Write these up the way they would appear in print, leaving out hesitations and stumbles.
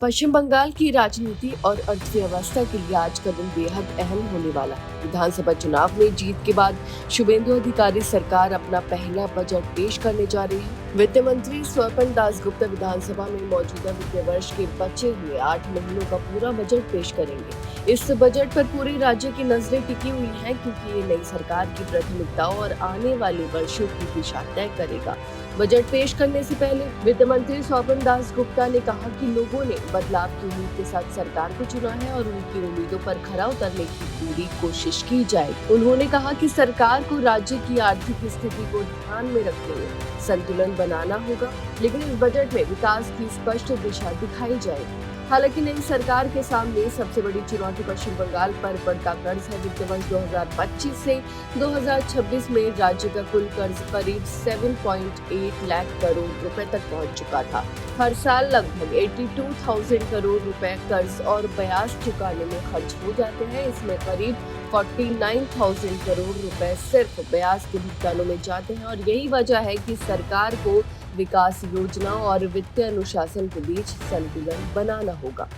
पश्चिम बंगाल की राजनीति और अर्थव्यवस्था के लिए आज का दिन बेहद अहम होने वाला है। विधानसभा चुनाव में जीत के बाद शुभेंदु अधिकारी सरकार अपना पहला बजट पेश करने जा रही है। वित्त मंत्री स्वपन दासगुप्ता विधानसभा में मौजूदा वित्तीय वर्ष के बचे हुए 8 महीनों का पूरा बजट पेश करेंगे। इस बजट पर पूरे राज्य की नजरें टिकी हुई हैं, क्योंकि ये नई सरकार की प्राथमिकताओं और आने वाले वर्षों की दिशा तय करेगा। बजट पेश करने से पहले वित्त मंत्री स्वपन दासगुप्ता ने कहा कि लोगों ने बदलाव की उम्मीद के साथ सरकार को चुना है और उनकी उम्मीदों पर खरा उतरने की पूरी कोशिश की जाए। उन्होंने कहा कि सरकार को राज्य की आर्थिक स्थिति को ध्यान में रखते हुए संतुलन बनाना होगा, लेकिन इस बजट में विकास की स्पष्ट दिशा दिखाई जाएगी। हालांकि नई सरकार के सामने सबसे बड़ी चुनौती पश्चिम बंगाल पर बढ़ता कर्ज है। वित्त वर्ष 2025 से 2026 में राज्य का कुल कर्ज करीब 7.8 लाख करोड़ रुपए तक पहुंच चुका था। हर साल लगभग 82,000 करोड़ रुपए कर्ज और ब्याज चुकाने में खर्च हो जाते हैं। इसमें करीब 49,000 करोड़ रुपए सिर्फ ब्याज के भुगतानों में जाते हैं और यही वजह है कि सरकार को विकास योजना और वित्तीय अनुशासन के बीच संतुलन बनाना होगा।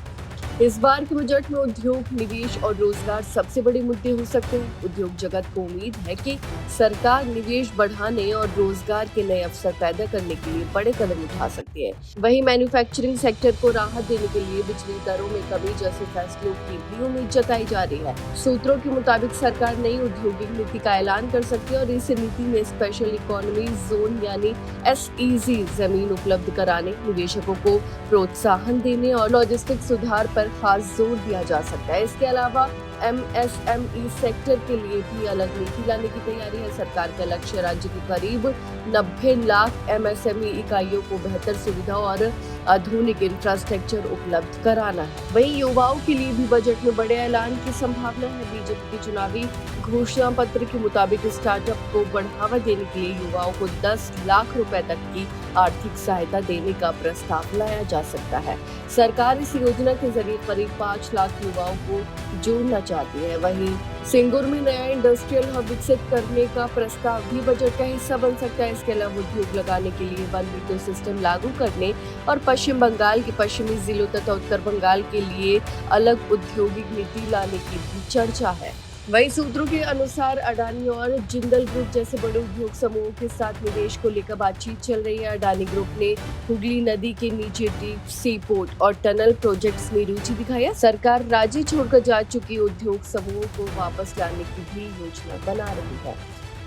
इस बार के बजट में उद्योग, निवेश और रोजगार सबसे बड़े मुद्दे हो सकते हैं। उद्योग जगत को उम्मीद है कि सरकार निवेश बढ़ाने और रोजगार के नए अवसर पैदा करने के लिए बड़े कदम उठा सकती है। वहीं मैन्युफैक्चरिंग सेक्टर को राहत देने के लिए बिजली दरों में कमी जैसे फैसलों की भी उम्मीद जताई जा रही है। सूत्रों के मुताबिक सरकार नई औद्योगिक नीति का ऐलान कर सकती है और इस नीति में स्पेशल इकोनॉमी जोन यानी SEZ जमीन उपलब्ध कराने, निवेशकों को प्रोत्साहन देने और लॉजिस्टिक सुधार पर खास जोर दिया जा सकता है। इसके अलावा MSME सेक्टर के लिए भी अलग नीति लाने की तैयारी है। सरकार का लक्ष्य राज्य के करीब 90 लाख MSME इकाइयों को बेहतर सुविधा और आधुनिक इंफ्रास्ट्रक्चर उपलब्ध कराना है। वहीं युवाओं के लिए भी बजट में बड़े ऐलान की संभावना है। बीजेपी के चुनावी घोषणा पत्र के मुताबिक स्टार्टअप को बढ़ावा देने के लिए युवाओं को 10 लाख रुपए तक की आर्थिक सहायता देने का प्रस्ताव लाया जा सकता है। सरकार इस योजना के जरिए करीब 5 लाख युवाओं को जोड़ना चाहती है। वहीं सिंगुर में नया इंडस्ट्रियल हब विकसित करने का प्रस्ताव भी बजट का हिस्सा बन सकता है। इसके अलावा उद्योग लगाने के लिए वन विंडो सिस्टम लागू करने और पश्चिम बंगाल के पश्चिमी जिलों तथा उत्तर बंगाल के लिए अलग औद्योगिक नीति लाने की भी चर्चा है। वहीं सूत्रों के अनुसार अडानी और जिंदल ग्रुप जैसे बड़े उद्योग समूहों के साथ निवेश को लेकर बातचीत चल रही है। अडानी ग्रुप ने हुगली नदी के नीचे डीप सी पोर्ट और टनल प्रोजेक्ट्स में रुचि दिखाई है। सरकार राज्य छोड़कर जा चुकी उद्योग समूहों को वापस लाने की भी योजना बना रही है।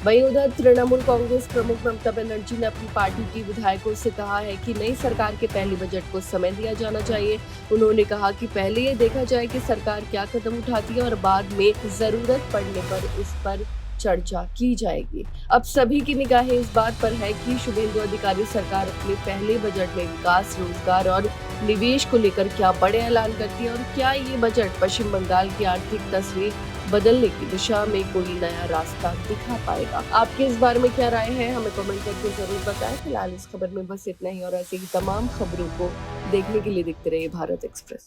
वहीं उधर तृणमूल कांग्रेस प्रमुख ममता बनर्जी ने अपनी पार्टी की विधायकों से कहा है कि नई सरकार के पहले बजट को समय दिया जाना चाहिए। उन्होंने कहा कि पहले ये देखा जाए कि सरकार क्या कदम उठाती है और बाद में जरूरत पड़ने पर इस पर चर्चा की जाएगी। अब सभी की निगाहें इस बात पर है कि शुभेंदु अधिकारी सरकार अपने पहले बजट में विकास, रोजगार और निवेश को लेकर क्या बड़े ऐलान करती है और क्या ये बजट पश्चिम बंगाल की आर्थिक तस्वीर बदलने की दिशा में कोई नया रास्ता दिखा पाएगा। आपके इस बारे में क्या राय है, हमें कमेंट करके जरूर बताएं। फिलहाल इस खबर में बस इतना ही और ऐसे ही तमाम खबरों को देखने के लिए देखते रहिए भारत एक्सप्रेस।